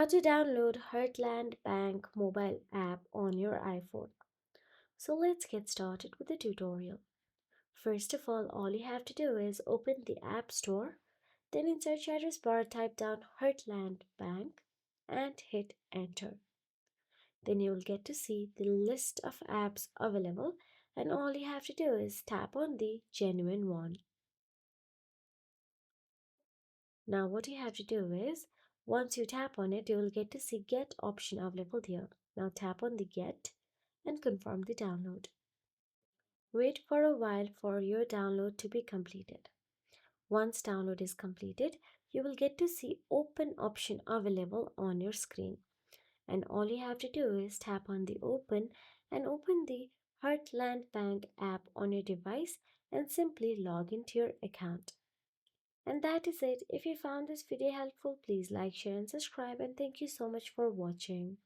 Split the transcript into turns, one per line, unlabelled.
How to download Heartland Bank mobile app on your iPhone. So let's get started with the tutorial. First of all you have to do is open the App Store, then in search address bar type down Heartland Bank and hit enter. Then you will get to see the list of apps available, and all you have to do is tap on the genuine one. Now what you have to do is, once you tap on it, you will get to see get option available here. Now tap on the get and confirm the download. Wait for a while for your download to be completed. Once download is completed, you will get to see open option available on your screen. And all you have to do is tap on the open and open the Heartland Bank app on your device and simply log into your account. And that is it. If you found this video helpful, please like, share and subscribe, and thank you so much for watching.